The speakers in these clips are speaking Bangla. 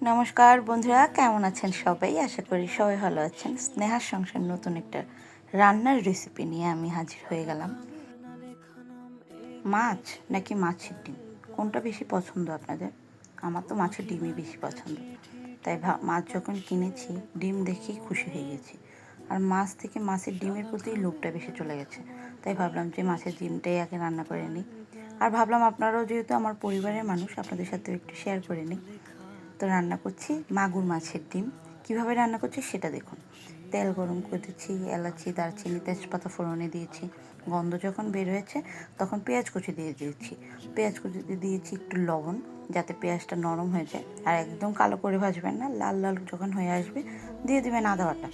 নমস্কার বন্ধুরা, কেমন আছেন সবাই? আশা করি সবাই ভালো আছেন। স্নেহার সংসার নতুন একটা রান্নার রেসিপি নিয়ে আমি হাজির হয়ে গেলাম। মাছ নাকি মাছের ডিম, কোনটা বেশি পছন্দ আপনাদের? আমার তো মাছের ডিমই বেশি পছন্দ। তাই মাছ যখন কিনেছি ডিম দেখেই খুশি হয়ে গেছি। আর মাছ থেকে মাছের ডিমের প্রতি লোভটা বেশি চলে গেছে। তাই ভাবলাম যে মাছের ডিমটাই আগে রান্না করে নিই। আর ভাবলাম আপনারাও যেহেতু আমার পরিবারের মানুষ, আপনাদের সাথে একটু শেয়ার করে নিই। তো রান্না করছি মাগুর মাছের ডিম। কীভাবে রান্না করছি সেটা দেখুন। তেল গরম করেছি, এলাচি, দারচিনি, তেজপাতা ফোড়নে দিয়েছি। গন্ধ যখন বের হয়েছে তখন পেঁয়াজ কুচি দিয়ে দিয়েছি। পেঁয়াজ কুচিতে দিয়েছি একটু লবণ, যাতে পেঁয়াজটা নরম হয়ে যায়। আর একদম কালো করে ভাজবেন না, লাল লাল যখন হয়ে আসবে দিয়ে দেবেন আদা বাটা।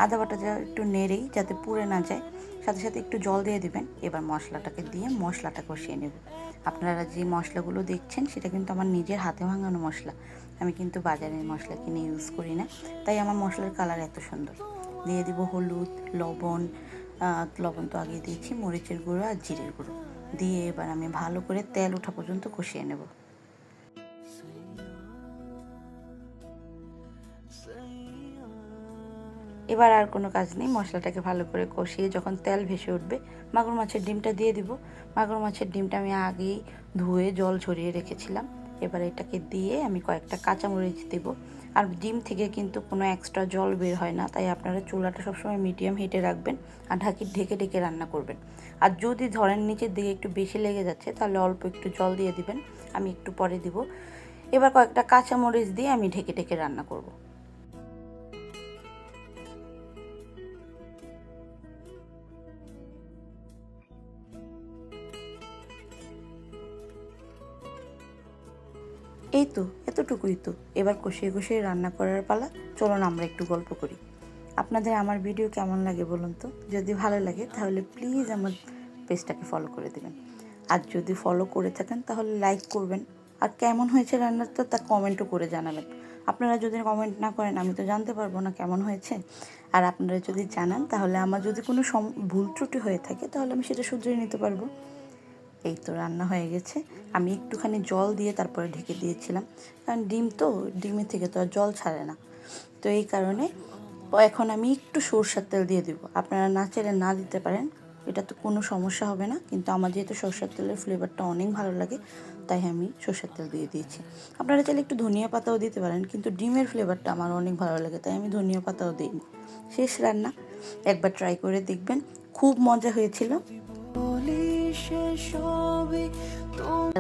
আদা বাটা একটু নেড়েই যাতে পুড়ে না যায়, সাথে সাথে একটু জল দিয়ে দিবেন। এবার মশলাটাকে দিয়ে মশলাটা কষিয়ে নেব। আপনারা যে মশলাগুলো দেখছেন সেটা কিন্তু আমার নিজের হাতে ভাঙানো মশলা। আমি কিন্তু বাজারের মশলা কিনে ইউজ করি না, তাই আমার মশলার কালার এত সুন্দর। দিয়ে দিব হলুদ, লবণ। লবণ তো আগে দিয়েছি, মরিচের গুঁড়ো আর জিরের গুঁড়ো দিয়ে এবার আমি ভালো করে তেল ওঠা পর্যন্ত কষিয়ে নেব। এবার আর কোনো কাজ নেই, মশলাটাকে ভালো করে কষিয়ে যখন তেল ভেসে উঠবে মাগুর মাছের ডিমটা দিয়ে দিব। মাগুর মাছের ডিমটা আমি আগেই ধুয়ে জল ঝরিয়ে রেখেছিলাম। এবার এটাকে দিয়ে আমি কয়েকটা কাঁচামরিচ দেব। আর ডিম থেকে কিন্তু কোনো এক্সট্রা জল বের হয় না, তাই আপনারা চুলাটা সবসময় মিডিয়াম হিটে রাখবেন আর ঢেকে ঢেকে রান্না করবেন। আর যদি ধরেন নিচের দিকে একটু বেশি লেগে যাচ্ছে তাহলে অল্প একটু জল দিয়ে দিবেন, আমি একটু পরে দিব। এবার কয়েকটা কাঁচামরিচ দিয়ে আমি ঢেকে ঢেকে রান্না করব। এই তো এতটুকুই তো। এবার কষিয়ে কষিয়ে রান্না করার পালা। চলুন আমরা একটু গল্প করি। আপনাদের আমার ভিডিও কেমন লাগে বলুন তো? যদি ভালো লাগে তাহলে প্লিজ আমার পেজটাকে ফলো করে দেবেন। আর যদি ফলো করে থাকেন তাহলে লাইক করবেন। আর কেমন হয়েছে রান্নাটা তা কমেন্টও করে জানাবেন। আপনারা যদি কমেন্ট না করেন আমি তো জানতে পারবো না কেমন হয়েছে। আর আপনারা যদি জানান তাহলে আমার যদি কোনো ভুল ত্রুটি হয়ে থাকে তাহলে আমি সেটা শুধরে নিতে পারবো। এই তো রান্না হয়ে গেছে। আমি একটুখানি জল দিয়ে তারপরে ঢেকে দিয়েছিলাম, কারণ ডিম তো, ডিমের থেকে তো আর জল ছাড়ে না। তো এই কারণে এখন আমি একটু সরষের তেল দিয়ে দিব। আপনারা না চাইলে না দিতে পারেন, এটা তো কোনো সমস্যা হবে না। কিন্তু আমার যেহেতু সরষের তেলের ফ্লেভারটা অনেক ভালো লাগে, তাই আমি সরষের তেল দিয়ে দিয়েছি। আপনারা চাইলে একটু ধনিয়া পাতাও দিতে পারেন, কিন্তু ডিমের ফ্লেভারটা আমার অনেক ভালো লাগে তাই আমি ধনিয়া পাতাও দিইনি। শেষ রান্না, একবার ট্রাই করে দেখবেন, খুব মজা হয়েছিল।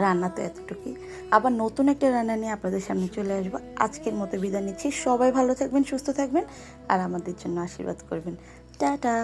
রান্না তো এতটুকুই, আবার নতুন একটা রান্না নিয়ে আপনাদের সামনে চলে আসবো। আজকের মতো বিদায় নিচ্ছি। সবাই ভালো থাকবেন, সুস্থ থাকবেন আর আমাদের জন্য আশীর্বাদ করবেন। টাটা।